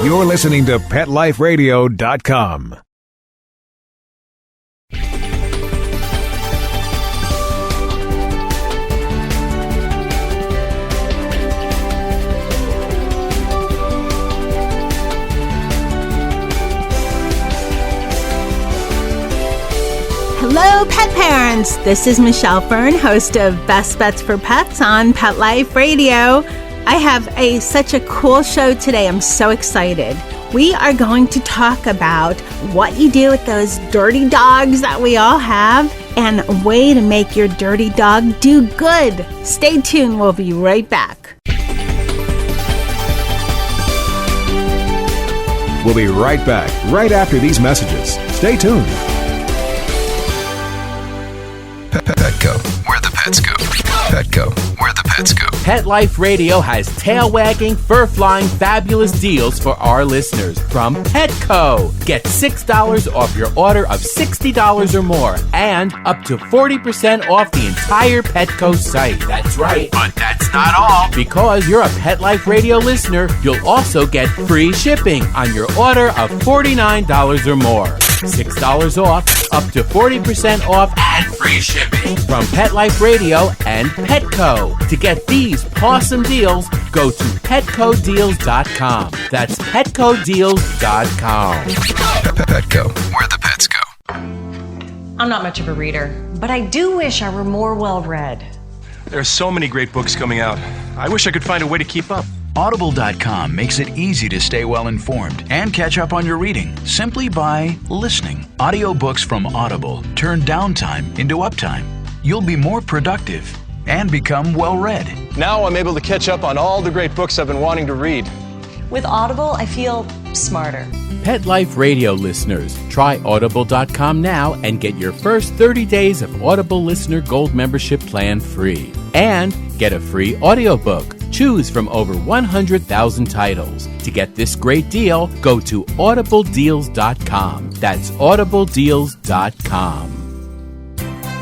You're listening to PetLifeRadio.com. Hello, pet parents. This is Michelle Fern, host of Best Bets for Pets on Pet Life Radio. I have such a cool show today. I'm so excited. We are going to talk about what you do with those dirty dogs that we all have and a way to make your dirty dog do good. Stay tuned. We'll be right back. We'll be right back, right after these messages. Stay tuned. Petco, where the pets go. Petco, where the pets go. Pet Life Radio has tail-wagging, fur-flying, fabulous deals for our listeners from Petco. Get $6 off your order of $60 or more and up to 40% off the entire Petco site. That's right. But that's not all. Because you're a Pet Life Radio listener, you'll also get free shipping on your order of $49 or more. $6 off, up to 40% off, and free shipping from Pet Life Radio and Petco. To get these awesome deals, go to PetcoDeals.com. That's PetcoDeals.com. Petco, where the pets go. I'm not much of a reader, but I do wish I were more well-read. There are so many great books coming out. I wish I could find a way to keep up. Audible.com makes it easy to stay well informed and catch up on your reading simply by listening. Audiobooks from Audible turn downtime into uptime. You'll be more productive and become well read. Now I'm able to catch up on all the great books I've been wanting to read. With Audible, I feel smarter. Pet Life Radio listeners, try Audible.com now and get your first 30 days of Audible Listener Gold membership plan free. And get a free audiobook. Choose from over 100,000 titles. To get this great deal, go to audibledeals.com. That's audibledeals.com.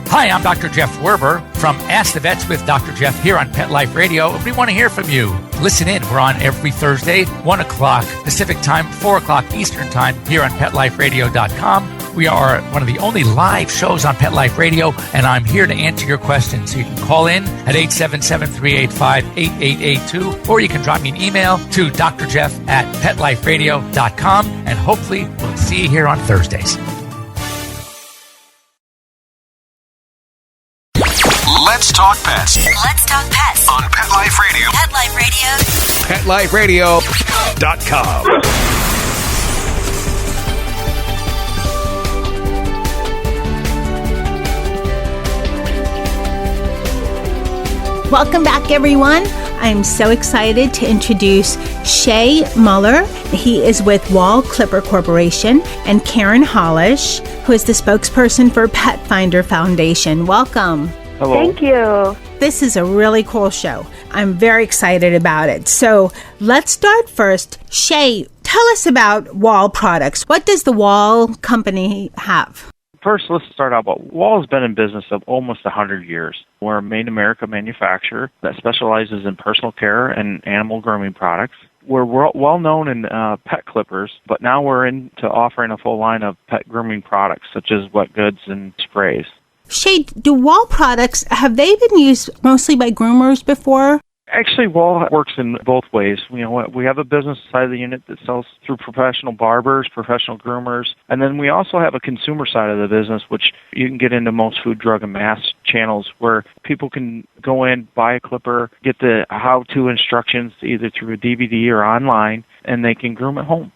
Hi, I'm Dr. Jeff Werber from Ask the Vets with Dr. Jeff here on Pet Life Radio. We want to hear from you. Listen in. We're on every Thursday, 1 o'clock Pacific Time, 4 o'clock Eastern Time here on PetLifeRadio.com. We are one of the only live shows on Pet Life Radio, and I'm here to answer your questions. So you can call in at 877-385-8882, or you can drop me an email to drjeff@PetLifeRadio.com, and hopefully we'll see you here on Thursdays. Let's talk pets. Let's talk pets On Pet Life Radio. Pet Life Radio. PetLifeRadio.com. Welcome back, everyone. I'm so excited to introduce Shay Moeller. He is with Wahl Clipper Corporation, and Karen Hollish, who is the spokesperson for Petfinder Foundation. Welcome. Hello. Thank you. This is a really cool show. I'm very excited about it. So let's start first. Shay, tell us about Wahl products. What does the Wahl company have? First, let's start out. Wahl has been in business of almost 100 years. We're a made-in-America manufacturer that specializes in personal care and animal grooming products. We're well known in pet clippers, but now we're into offering a full line of pet grooming products, such as wet goods and sprays. Shay, do Wahl products, have they been used mostly by groomers before? Actually, Wahl works in both ways. We have a business side of the unit that sells through professional barbers, professional groomers, and then we also have a consumer side of the business, which you can get into most food, drug, and mass channels, where people can go in, buy a clipper, get the how-to instructions either through a DVD or online, and they can groom at home.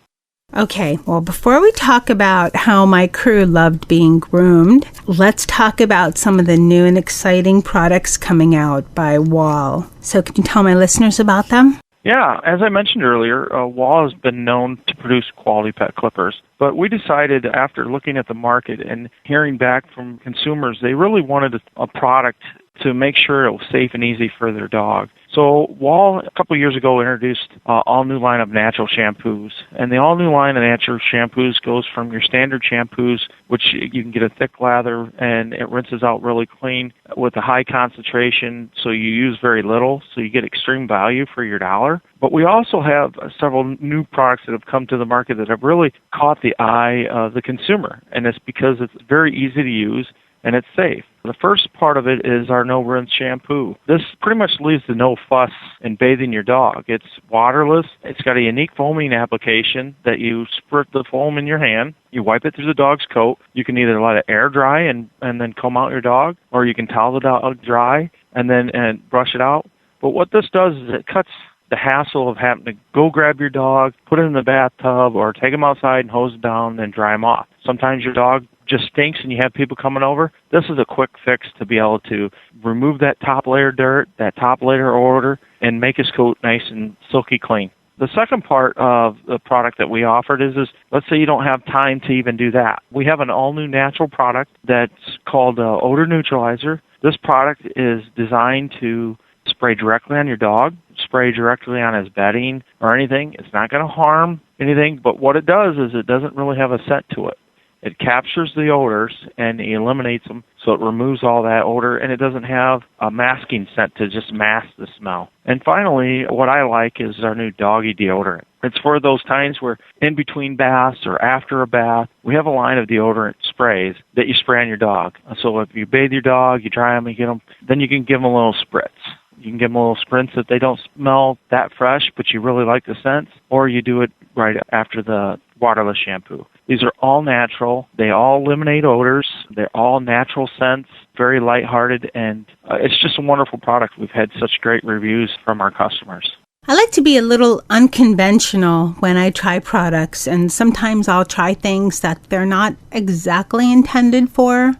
Okay, well, before we talk about how my crew loved being groomed, let's talk about some of the new and exciting products coming out by Wahl. So can you tell my listeners about them? Yeah, as I mentioned earlier, Wahl has been known to produce quality pet clippers. But we decided, after looking at the market and hearing back from consumers, they really wanted a product to make sure it was safe and easy for their dog. So Wahl, a couple of years ago, introduced all-new line of natural shampoos. And the all-new line of natural shampoos goes from your standard shampoos, which you can get a thick lather, and it rinses out really clean with a high concentration, so you use very little, so you get extreme value for your dollar. But we also have several new products that have come to the market that have really caught the eye of the consumer, and it's because it's very easy to use and it's safe. The first part of it is our no-rinse shampoo. This pretty much leaves the no fuss in bathing your dog. It's waterless. It's got a unique foaming application that you squirt the foam in your hand. You wipe it through the dog's coat. You can either let it air dry and then comb out your dog, or you can towel the dog dry and then brush it out. But what this does is it cuts the hassle of having to go grab your dog, put it in the bathtub, or take him outside and hose it down and dry him off. Sometimes your dog just stinks and you have people coming over. This is a quick fix to be able to remove that top layer of dirt, that top layer of odor, and make his coat nice and silky clean. The second part of the product that we offered is let's say you don't have time to even do that. We have an all-new natural product that's called Odor Neutralizer. This product is designed to spray directly on your dog, spray directly on his bedding or anything. It's not going to harm anything, but what it does is it doesn't really have a scent to it. It captures the odors and eliminates them, so it removes all that odor, and it doesn't have a masking scent to just mask the smell. And finally, what I like is our new doggy deodorant. It's for those times where in between baths or after a bath, we have a line of deodorant sprays that you spray on your dog. So if you bathe your dog, you dry them, you get them, then you can give them a little spritz. You can give them a little spritz if they don't smell that fresh, but you really like the scent, or you do it right after the waterless shampoo. These are all natural. They all eliminate odors. They're all natural scents, very lighthearted, and it's just a wonderful product. We've had such great reviews from our customers. I like to be a little unconventional when I try products, and sometimes I'll try things that they're not exactly intended for,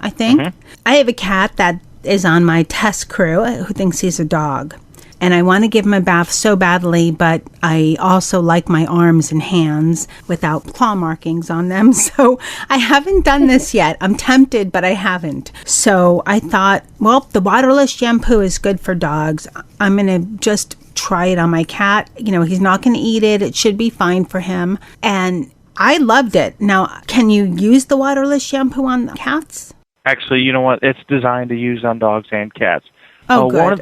I think. Mm-hmm. I have a cat that is on my test crew who thinks he's a dog. And I want to give him a bath so badly, but I also like my arms and hands without claw markings on them. So I haven't done this yet. I'm tempted, but I haven't. So I thought, well, the waterless shampoo is good for dogs. I'm going to just try it on my cat. You know, he's not going to eat it. It should be fine for him. And I loved it. Now, can you use the waterless shampoo on cats? Actually, you know what? It's designed to use on dogs and cats. Oh, good. One of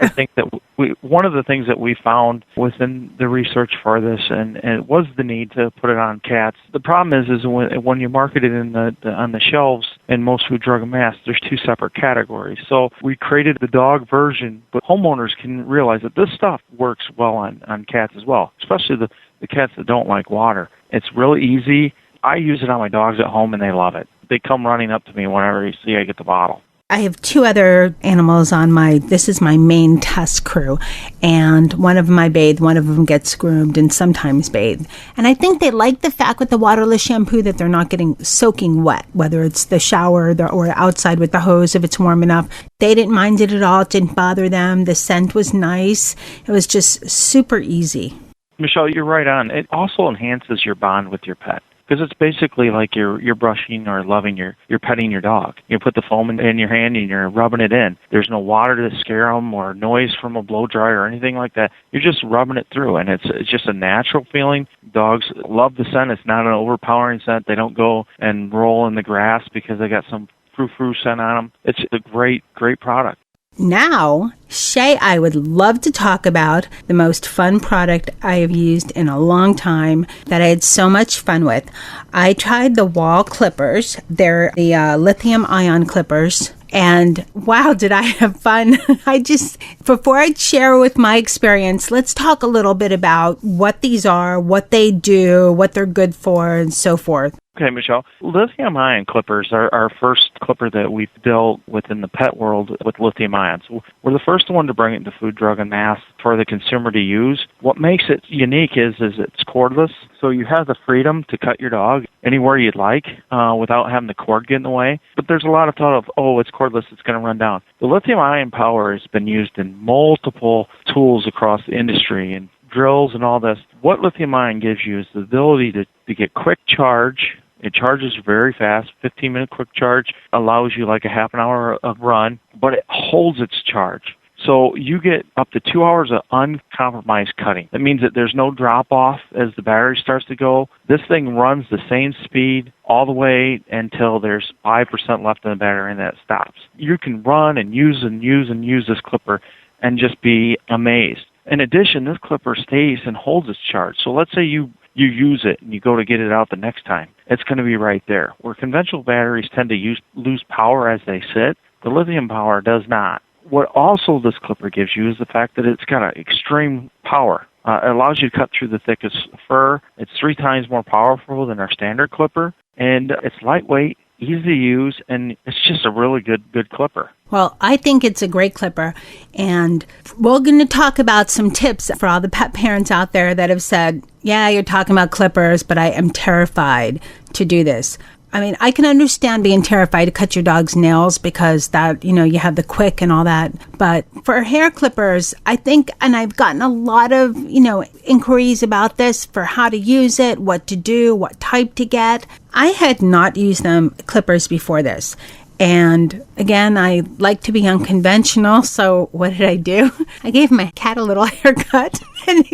the things that we found within the research for this, and it was the need to put it on cats. The problem is when you market it on the shelves in most food, drug, and mass, there's two separate categories. So we created the dog version, but homeowners can realize that this stuff works well on cats as well, especially the cats that don't like water. It's really easy. I use it on my dogs at home, and they love it. They come running up to me whenever they see I get the bottle. I have two other animals on this is my main test crew, and one of them I bathe, one of them gets groomed and sometimes bathed. And I think they like the fact with the waterless shampoo that they're not getting soaking wet, whether it's the shower or outside with the hose if it's warm enough. They didn't mind it at all. It didn't bother them. The scent was nice. It was just super easy. Michelle, you're right on. It also enhances your bond with your pet. Because it's basically like you're brushing or loving you're petting your dog. You put the foam in your hand and you're rubbing it in. There's no water to scare them or noise from a blow dryer or anything like that. You're just rubbing it through, and it's just a natural feeling. Dogs love the scent. It's not an overpowering scent. They don't go and roll in the grass because they got some frou-frou scent on them. It's a great, great product. Now, Shay, I would love to talk about the most fun product I have used in a long time that I had so much fun with. I tried the Wahl clippers. They're the lithium-ion clippers. And wow, did I have fun. Before I share with my experience, let's talk a little bit about what these are, what they do, what they're good for, and so forth. Okay, Michelle. Lithium-ion clippers are our first clipper that we've built within the pet world with lithium ions. We're the first one to bring it into food, drug, and mass for the consumer to use. What makes it unique is it's cordless, so you have the freedom to cut your dog anywhere you'd like without having the cord get in the way. But there's a lot of thought of, it's cordless, it's going to run down. The lithium-ion power has been used in multiple tools across the industry and drills and all this. What lithium-ion gives you is the ability to get quick charge. It charges very fast. 15-minute quick charge allows you like a half an hour of run, but it holds its charge. So you get up to 2 hours of uncompromised cutting. That means that there's no drop-off as the battery starts to go. This thing runs the same speed all the way until there's 5% left in the battery, and that stops. You can run and use this clipper and just be amazed. In addition, this clipper stays and holds its charge. So let's say you use it and you go to get it out the next time. It's going to be right there. Where conventional batteries tend to lose power as they sit, the lithium power does not. What also this clipper gives you is the fact that it's got extreme power. It allows you to cut through the thickest fur. It's 3 times more powerful than our standard clipper, and it's lightweight, easy to use, and it's just a really good clipper. Well, I think it's a great clipper, and we're going to talk about some tips for all the pet parents out there that have said, yeah, you're talking about clippers, but I am terrified to do this. I mean, I can understand being terrified to cut your dog's nails because that, you have the quick and all that. But for hair clippers, I think, and I've gotten a lot of, inquiries about this for how to use it, what to do, what type to get. I had not used clippers before this. And again, I like to be unconventional. So what did I do? I gave my cat a little haircut. And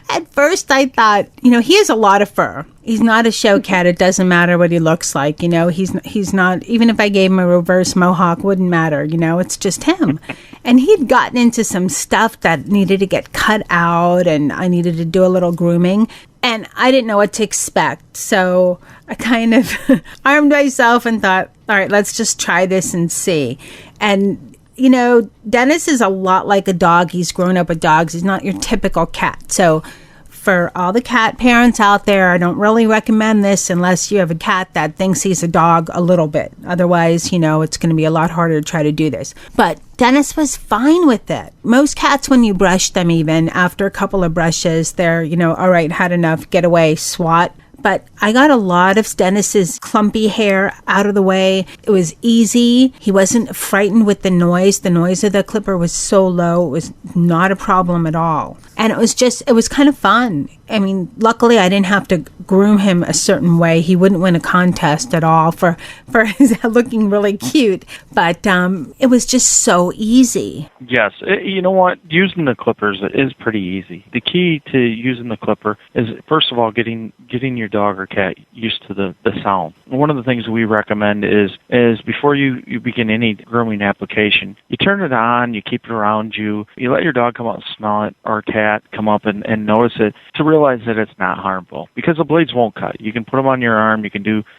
at first I thought, he has a lot of fur. He's not a show cat. It doesn't matter what he looks like. He's not, even if I gave him a reverse mohawk, wouldn't matter. It's just him. And he'd gotten into some stuff that needed to get cut out, and I needed to do a little grooming. And I didn't know what to expect. So I kind of armed myself and thought, all right, let's just try this and see. And, Dennis is a lot like a dog. He's grown up with dogs. He's not your typical cat. So for all the cat parents out there, I don't really recommend this unless you have a cat that thinks he's a dog a little bit. Otherwise, it's going to be a lot harder to try to do this. But Dennis was fine with it. Most cats, when you brush them, even after a couple of brushes, they're, all right, had enough, get away, swat. But I got a lot of Dennis's clumpy hair out of the way. It was easy. He wasn't frightened with the noise. The noise of the clipper was so low. It was not a problem at all. And it was kind of fun. I mean, luckily I didn't have to groom him a certain way. He wouldn't win a contest at all for his looking really cute. But it was just so easy. Yes. You know what? Using the clippers is pretty easy. The key to using the clipper is, first of all, getting your dog or cat used to the sound. One of the things we recommend is before you begin any grooming application, you turn it on, you keep it around you, you let your dog come out and smell it, or cat come up and notice it, to realize that it's not harmful, because the blades won't cut. You can put them on your arm.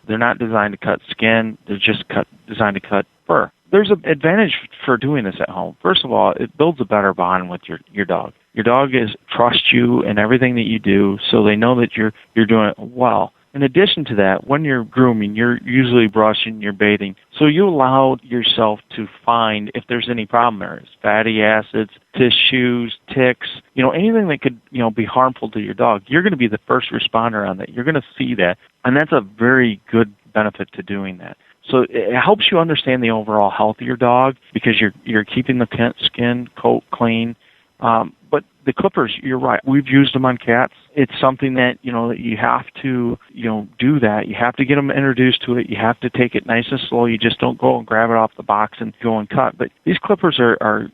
They're not designed to cut skin. They're just designed to cut fur. There's an advantage for doing this at home. First of all, it builds a better bond with your dog. Your dog trusts you in everything that you do, so they know that you're doing it well. In addition to that, when you're grooming, you're usually brushing, you're bathing, so you allow yourself to find if there's any problem there. It's fatty acids, tissues, ticks, anything that could, be harmful to your dog. You're going to be the first responder on that. You're going to see that, and that's a very good benefit to doing that. So it helps you understand the overall health of your dog, because you're keeping the skin coat clean. But the clippers, you're right. We've used them on cats. It's something that, that you have to, do that. You have to get them introduced to it. You have to take it nice and slow. You just don't go and grab it off the box and go and cut. But these clippers are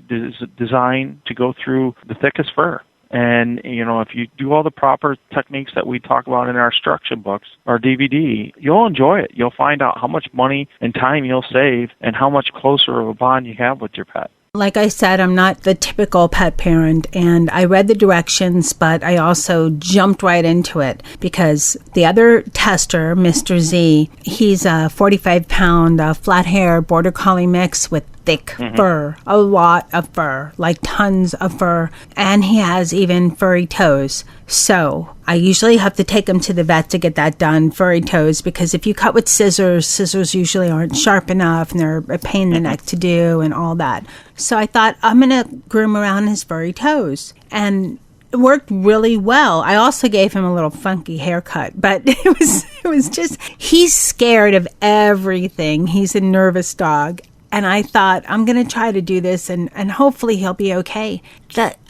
designed to go through the thickest fur. And, if you do all the proper techniques that we talk about in our instruction books, our DVD, you'll enjoy it. You'll find out how much money and time you'll save and how much closer of a bond you have with your pet. Like I said, I'm not the typical pet parent, and I read the directions, but I also jumped right into it because the other tester, Mr. Z, he's a 45-pound flat hair border collie mix with thick fur, a lot of fur, like tons of fur, and he has even furry toes. So I usually have to take him to the vet to get that done, furry toes, because if you cut with scissors usually aren't sharp enough, and they're a pain in the neck to do and all that. So I thought, I'm going to groom around his furry toes. And it worked really well. I also gave him a little funky haircut, but it was just, he's scared of everything. He's a nervous dog. And I thought, I'm going to try to do this, and hopefully he'll be okay.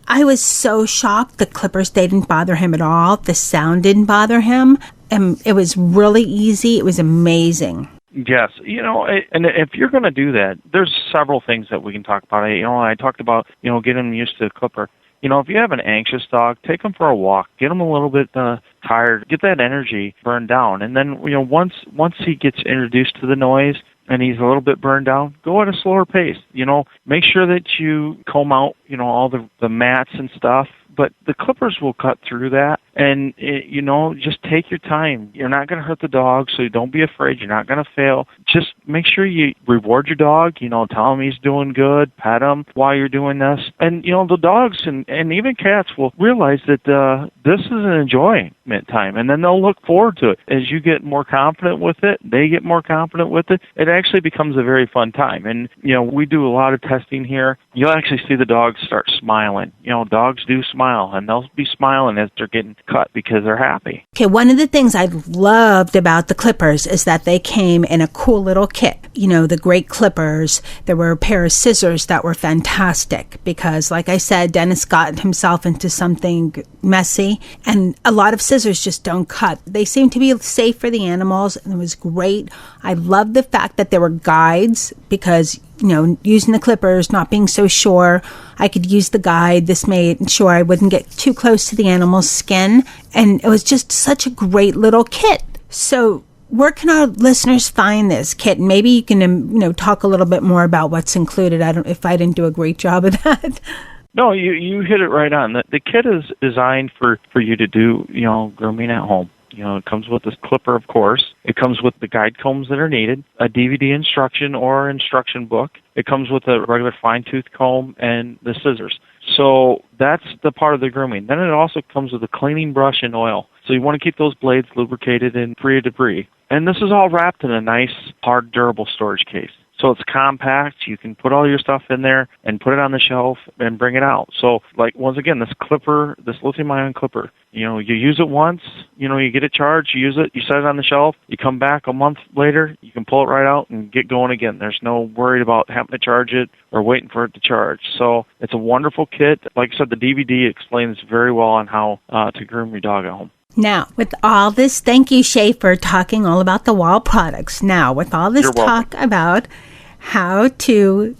I was so shocked. The clippers, they didn't bother him at all. The sound didn't bother him. And it was really easy. It was amazing. Yes. And if you're going to do that, there's several things that we can talk about. I talked about, getting them used to the clipper. If you have an anxious dog, take them for a walk. Get them a little bit tired. Get that energy burned down. And then, once he gets introduced to the noise and he's a little bit burned down, go at a slower pace. Make sure that you comb out, all the mats and stuff. But the clippers will cut through that. And, just take your time. You're not going to hurt the dog, so don't be afraid. You're not going to fail. Just make sure you reward your dog. Tell him he's doing good. Pet him while you're doing this. And, the dogs and even cats will realize that this is an enjoyment time. And then they'll look forward to it. As you get more confident with it, they get more confident with it. It actually becomes a very fun time. And, we do a lot of testing here. You'll actually see the dogs start smiling. Dogs do smile, and they'll be smiling as they're getting cut because they're happy. Okay, one of the things I loved about the clippers is that they came in a cool little kit. The great clippers. There were a pair of scissors that were fantastic because, like I said, Dennis got himself into something messy, and a lot of scissors just don't cut. They seem to be safe for the animals, and it was great. I love the fact that there were guides because, using the clippers, not being so sure, I could use the guide. This made sure I wouldn't get too close to the animal's skin. And it was just such a great little kit. So where can our listeners find this kit? Maybe you can, talk a little bit more about what's included. If I didn't do a great job of that. No, you hit it right on. The kit is designed for you to do, grooming at home. It comes with this clipper, of course. It comes with the guide combs that are needed, a DVD instruction or instruction book. It comes with a regular fine-tooth comb and the scissors. So that's the part of the grooming. Then it also comes with a cleaning brush and oil. So you want to keep those blades lubricated and free of debris. And this is all wrapped in a nice, hard, durable storage case. So it's compact. You can put all your stuff in there and put it on the shelf and bring it out. So, once again, this clipper, this lithium-ion clipper, you use it once, you get it charged, you use it, you set it on the shelf, you come back a month later, you can pull it right out and get going again. There's no worry about having to charge it or waiting for it to charge. So it's a wonderful kit. Like I said, the DVD explains very well on how to groom your dog at home. Now, with all this, thank you, Shay, for talking all about the Wahl products. Now, with all this talk about how to,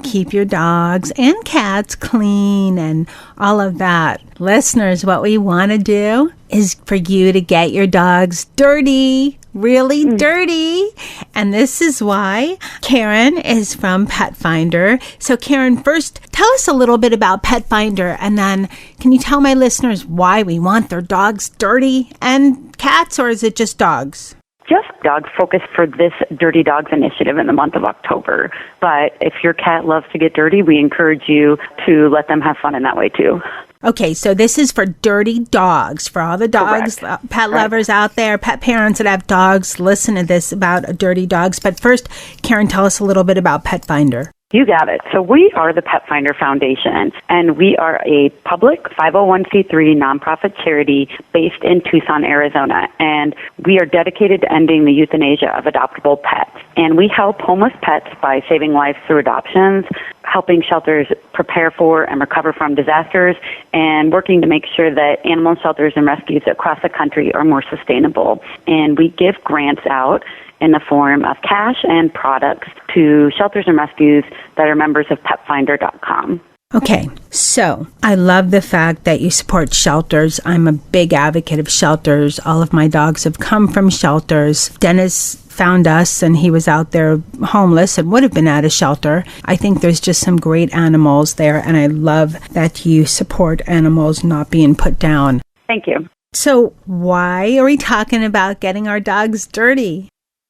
keep your dogs and cats clean and all of that, listeners, what we want to do is for you to get your dogs dirty, really dirty. And this is why Karen is from Petfinder. So Karen, first, tell us a little bit about Petfinder, and then can you tell my listeners why we want their dogs dirty and cats, or is it just dogs? Just dogs focused for this Dirty Dogs initiative in the month of October. But if your cat loves to get dirty, we encourage you to let them have fun in that way too. Okay, so this is for dirty dogs, for all the dogs, pet lovers out there, pet parents that have dogs, listen to this about dirty dogs. But first, Karen, tell us a little bit about Petfinder. You got it. So we are the Petfinder Foundation, and we are a public 501c3 nonprofit charity based in Tucson, Arizona. And we are dedicated to ending the euthanasia of adoptable pets. And we help homeless pets by saving lives through adoptions, helping shelters prepare for and recover from disasters, and working to make sure that animal shelters and rescues across the country are more sustainable. And we give grants out in the form of cash and products to shelters and rescues that are members of Petfinder.com. Okay, so I love the fact that you support shelters. I'm a big advocate of shelters. All of my dogs have come from shelters. Dennis found us, and he was out there homeless and would have been at a shelter. I think there's just some great animals there, and I love that you support animals not being put down. Thank you. So why are we talking about getting our dogs dirty?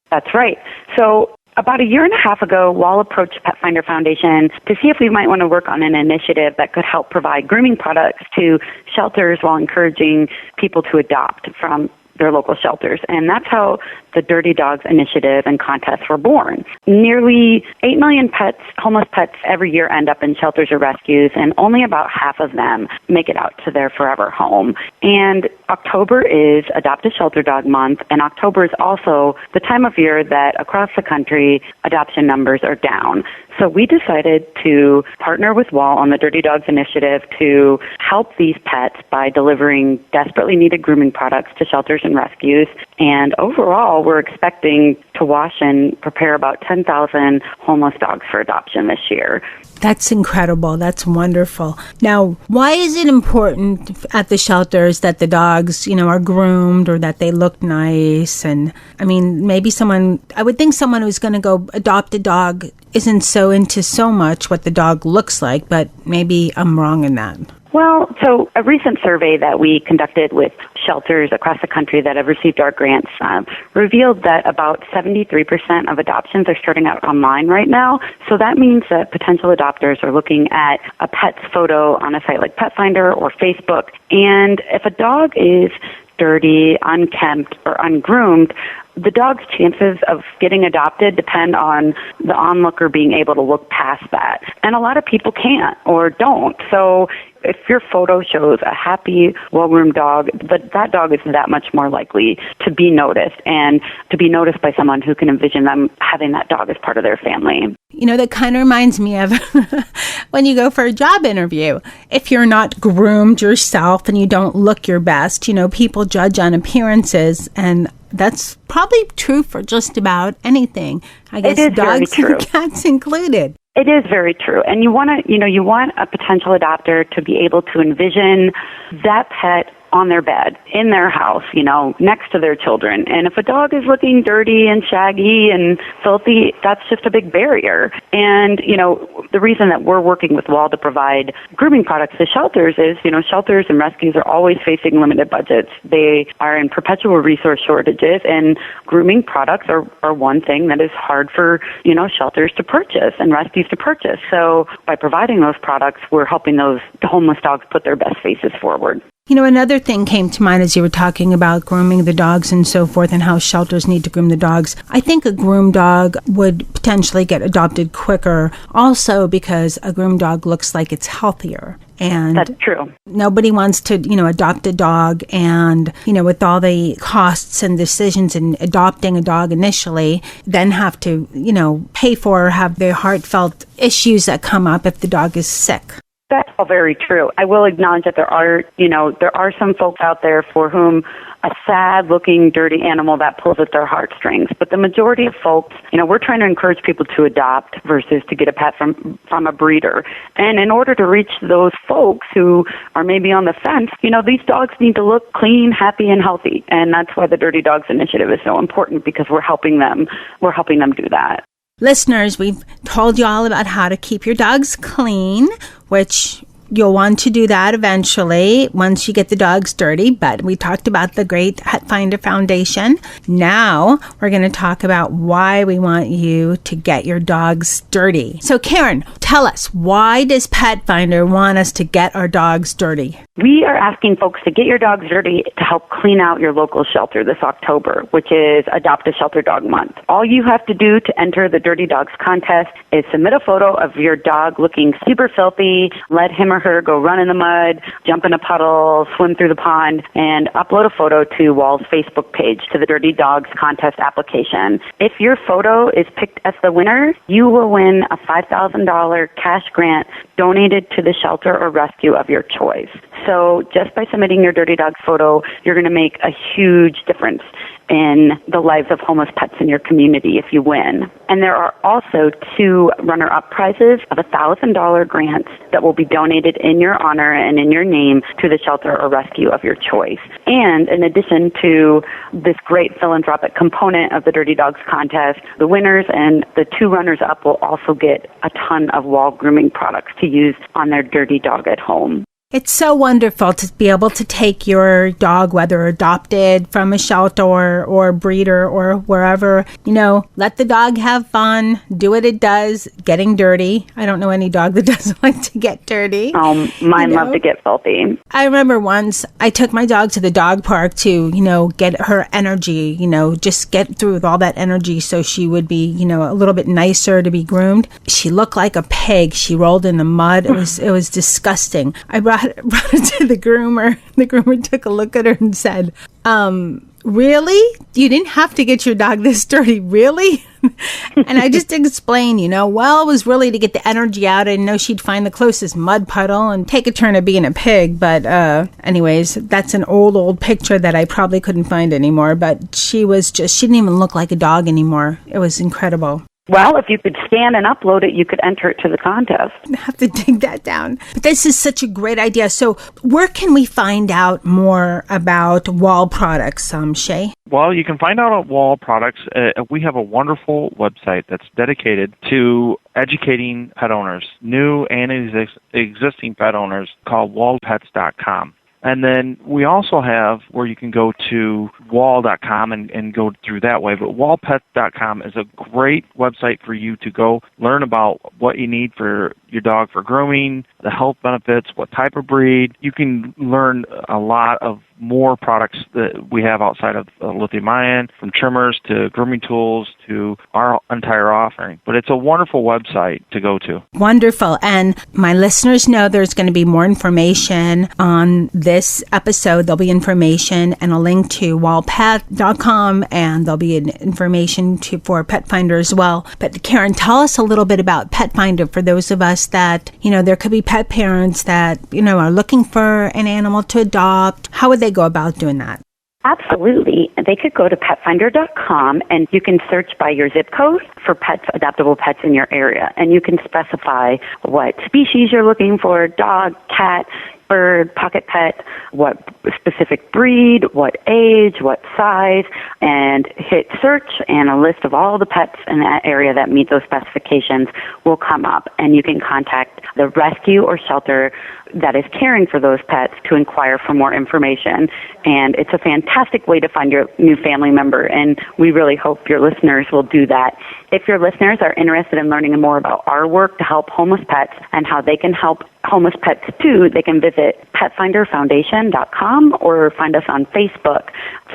That's right. So about a year and a half ago, Wahl approached Petfinder Foundation to see if we might want to work on an initiative that could help provide grooming products to shelters while encouraging people to adopt from their local shelters. And that's how the Dirty Dogs initiative and contests were born. Nearly 8 million pets, homeless pets, every year end up in shelters or rescues, and only about half of them make it out to their forever home. And October is Adopt a Shelter Dog Month, and October is also the time of year that across the country adoption numbers are down. So we decided to partner with Wahl on the Dirty Dogs initiative to help these pets by delivering desperately needed grooming products to shelters and rescues And overall, we're expecting to wash and prepare about 10,000 homeless dogs for adoption this year. That's incredible. That's wonderful. Now, why is it important at the shelters that the dogs, are groomed or that they look nice? And I mean, maybe I would think someone who's going to go adopt a dog isn't so into so much what the dog looks like, but maybe I'm wrong in that. Well, so a recent survey that we conducted with shelters across the country that have received our grants revealed that about 73% of adoptions are starting out online right now. So that means that potential adopters are looking at a pet's photo on a site like Petfinder or Facebook. And if a dog is dirty, unkempt, or ungroomed, the dog's chances of getting adopted depend on the onlooker being able to look past that. And a lot of people can't or don't. So if your photo shows a happy, well-groomed dog, that dog is that much more likely to be noticed and to be noticed by someone who can envision them having that dog as part of their family. That kind of reminds me of when you go for a job interview. If you're not groomed yourself and you don't look your best, people judge on appearances, and that's probably true for just about anything. I guess dogs and cats included. It is very true. And you want a potential adopter to be able to envision that pet on their bed, in their house, next to their children. And if a dog is looking dirty and shaggy and filthy, that's just a big barrier. And, the reason that we're working with Wahl to provide grooming products to shelters is, shelters and rescues are always facing limited budgets. They are in perpetual resource shortages, and grooming products are one thing that is hard for, shelters to purchase and rescues to purchase. So by providing those products, we're helping those homeless dogs put their best faces forward. Another thing came to mind as you were talking about grooming the dogs and so forth and how shelters need to groom the dogs. I think a groomed dog would potentially get adopted quicker also because a groomed dog looks like it's healthier. And that's true. Nobody wants to, adopt a dog and, with all the costs and decisions in adopting a dog initially, then have to, pay for or have their heartfelt issues that come up if the dog is sick. That's all very true. I will acknowledge that there are some folks out there for whom a sad-looking, dirty animal that pulls at their heartstrings. But the majority of folks, we're trying to encourage people to adopt versus to get a pet from a breeder. And in order to reach those folks who are maybe on the fence, these dogs need to look clean, happy, and healthy. And that's why the Dirty Dogs Initiative is so important, because we're helping them do that. Listeners, we've told you all about how to keep your dogs clean, which you'll want to do that eventually once you get the dogs dirty. But we talked about the great Petfinder Foundation. Now we're going to talk about why we want you to get your dogs dirty. So Karen, tell us, why does Petfinder want us to get our dogs dirty? We are asking folks to get your dogs dirty to help clean out your local shelter this October, which is Adopt a Shelter Dog Month. All you have to do to enter the Dirty Dogs contest is submit a photo of your dog looking super filthy, let him or her go run in the mud, jump in a puddle, swim through the pond, and upload a photo to Wahl's Facebook page, to the Dirty Dogs contest application. If your photo is picked as the winner, you will win a $5,000 cash grant donated to the shelter or rescue of your choice. So just by submitting your Dirty Dogs photo, you're going to make a huge difference in the lives of homeless pets in your community if you win. And there are also 2 runner-up prizes of $1,000 grants that will be donated in your honor and in your name to the shelter or rescue of your choice. And in addition to this great philanthropic component of the Dirty Dogs contest, the winners and the 2 runners-up will also get a ton of Wahl grooming products to use on their dirty dog at home. It's so wonderful to be able to take your dog, whether adopted from a shelter or a breeder or wherever, let the dog have fun, do what it does, getting dirty. I don't know any dog that doesn't like to get dirty. Mine love to get filthy. I remember once I took my dog to the dog park to, get her energy, just get through with all that energy so she would be, a little bit nicer to be groomed. She looked like a pig. She rolled in the mud. It was disgusting. I brought her to the groomer. The groomer took a look at her and said, really? You didn't have to get your dog this dirty, really? And I just explained, well, it was really to get the energy out. I didn't know she'd find the closest mud puddle and take a turn of being a pig. But anyways, that's an old picture that I probably couldn't find anymore. But she didn't even look like a dog anymore. It was incredible. Well, if you could scan and upload it, you could enter it to the contest. I have to dig that down. But this is such a great idea. So where can we find out more about Wahl products, Shay? Well, you can find out about Wahl products. We have a wonderful website that's dedicated to educating pet owners, new and existing pet owners, called wallpets.com. And then we also have where you can go to Wahl.com and go through that way. But wallpets.com is a great website for you to go learn about what you need for your dog for grooming, the health benefits, what type of breed. You can learn a lot of more products that we have outside of lithium-ion, from trimmers to grooming tools to our entire offering. But it's a wonderful website to go to. Wonderful. And my listeners know there's going to be more information on this episode. There'll be information and a link to wallpet.com, and there'll be information for Petfinder as well. But Karen, tell us a little bit about Petfinder for those of us that, there could be pet parents that, are looking for an animal to adopt. How would they go about doing that? Absolutely. They could go to petfinder.com, and you can search by your zip code for adoptable pets in your area. And you can specify what species you're looking for: dog, cat, bird, pocket pet, what specific breed, what age, what size, and hit search, and a list of all the pets in that area that meet those specifications will come up. And you can contact the rescue or shelter that is caring for those pets to inquire for more information. And it's a fantastic way to find your new family member, and we really hope your listeners will do that. If your listeners are interested in learning more about our work to help homeless pets and how they can help homeless pets too, they can visit PetfinderFoundation.com or find us on Facebook.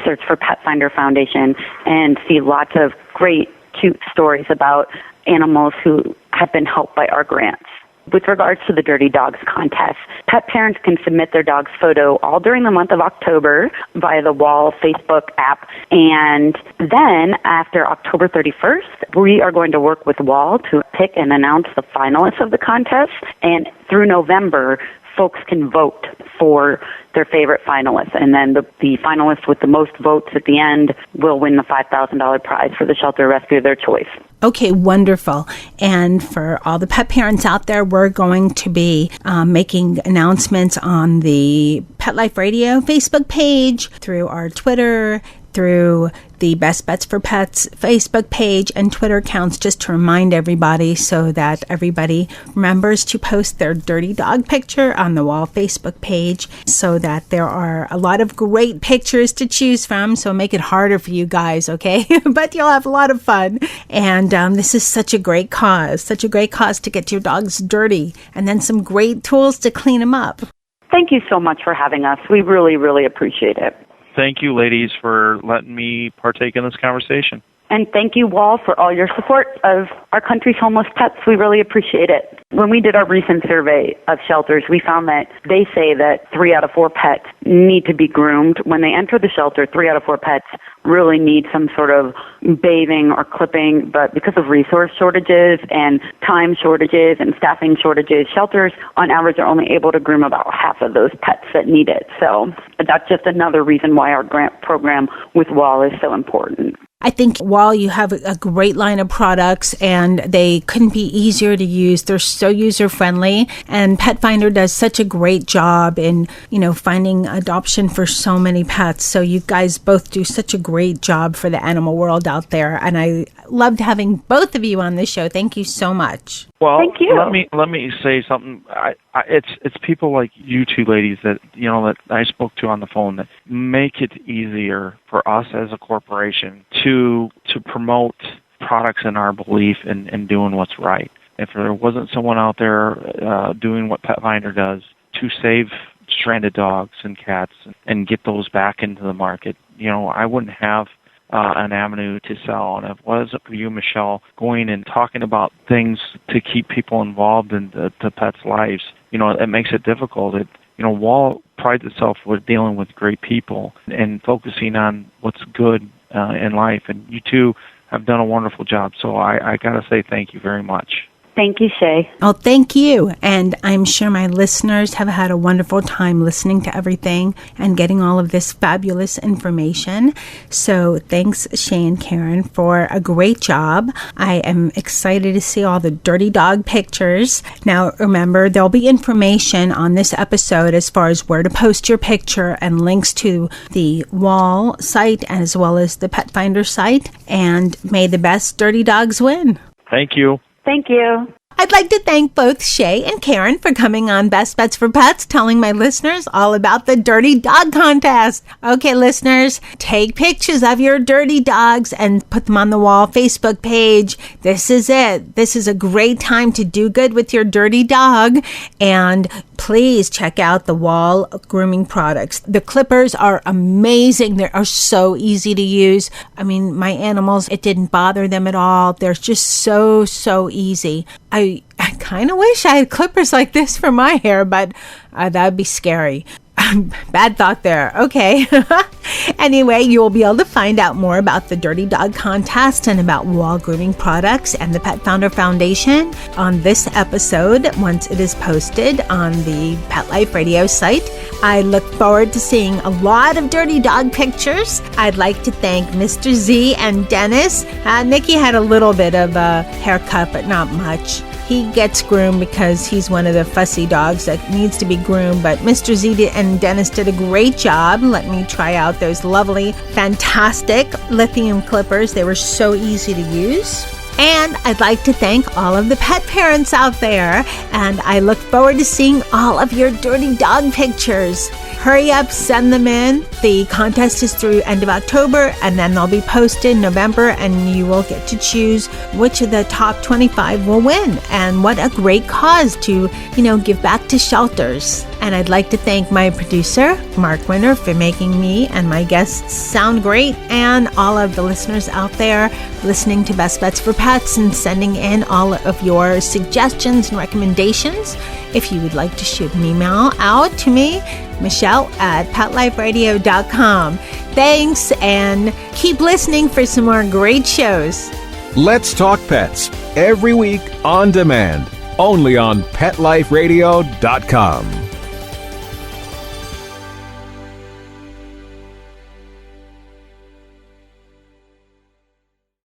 Search for Petfinder Foundation and see lots of great, cute stories about animals who have been helped by our grants. With regards to the Dirty Dogs contest, pet parents can submit their dog's photo all during the month of October via the Wahl Facebook app. And then after October 31st, we are going to work with Wahl to pick and announce the finalists of the contest. And through November, folks can vote for their favorite finalists. And then the finalists with the most votes at the end will win the $5,000 prize for the shelter rescue of their choice. Okay, wonderful. And for all the pet parents out there, we're going to be making announcements on the Pet Life Radio Facebook page, through our Twitter, through the Best Bets for Pets Facebook page and Twitter accounts, just to remind everybody so that everybody remembers to post their dirty dog picture on the Wahl Facebook page, so that there are a lot of great pictures to choose from. So make it harder for you guys, okay? But you'll have a lot of fun. And this is such a great cause to get your dogs dirty, and then some great tools to clean them up. Thank you so much for having us. We really, really appreciate it. Thank you, ladies, for letting me partake in this conversation. And thank you, Wahl, for all your support of our country's homeless pets. We really appreciate it. When we did our recent survey of shelters, we found that they say that 3 out of 4 pets need to be groomed. When they enter the shelter, 3 out of 4 pets really need some sort of bathing or clipping, but because of resource shortages and time shortages and staffing shortages, shelters on average are only able to groom about half of those pets that need it. So that's just another reason why our grant program with Wahl is so important. I think while you have a great line of products and they couldn't be easier to use, they're so user-friendly, and Petfinder does such a great job in, finding adoption for so many pets. So you guys both do such a great job for the animal world out there, and I loved having both of you on this show. Thank you so much. Well, thank you. Let me say something. It's people like you two ladies that that I spoke to on the phone that make it easier for us as a corporation to promote products in our belief in doing what's right. If there wasn't someone out there doing what Petfinder does to save stranded dogs and cats and get those back into the market, I wouldn't have an avenue to sell. And if it wasn't for you, Michelle, going and talking about things to keep people involved in the pets' lives, it makes it difficult. Wahl prides itself with dealing with great people and focusing on what's good in life. And you two have done a wonderful job. So I got to say thank you very much. Thank you, Shay. Oh, thank you. And I'm sure my listeners have had a wonderful time listening to everything and getting all of this fabulous information. So thanks, Shay and Karen, for a great job. I am excited to see all the dirty dog pictures. Now, remember, there'll be information on this episode as far as where to post your picture and links to the Wahl site as well as the Petfinder site. And may the best dirty dogs win. Thank you. Thank you. I'd like to thank both Shay and Karen for coming on Best Bets for Pets, telling my listeners all about the Dirty Dog Contest. Okay, listeners, take pictures of your dirty dogs and put them on the Wahl Facebook page. This is it. This is a great time to do good with your dirty dog. And please check out the Wahl grooming products. The clippers are amazing. They are so easy to use. I mean, my animals, it didn't bother them at all. They're just so easy. I kind of wish I had clippers like this for my hair, but that would be scary. Bad thought there. Okay. Anyway, you will be able to find out more about the Dirty Dog Contest and about Wahl grooming products and the Petfinder Foundation on this episode once it is posted on the Pet Life Radio site. I look forward to seeing a lot of dirty dog pictures. I'd like to thank Mr. Z and Dennis. Nikki had a little bit of a haircut, but not much. He gets groomed because he's one of the fussy dogs that needs to be groomed, but Mr. Z and Dennis did a great job. Let me try out those lovely, fantastic lithium clippers. They were so easy to use. And I'd like to thank all of the pet parents out there, and I look forward to seeing all of your dirty dog pictures. Hurry up, send them in. The contest is through end of October, and then they'll be posted in November, and you will get to choose which of the top 25 will win. And what a great cause to, give back to shelters. And I'd like to thank my producer, Mark Winter, for making me and my guests sound great, and all of the listeners out there listening to Best Bets for Pets and sending in all of your suggestions and recommendations. If you would like to shoot an email out to me, Michelle@PetLifeRadio.com. Thanks, and keep listening for some more great shows. Let's Talk Pets, every week on demand, only on PetLifeRadio.com.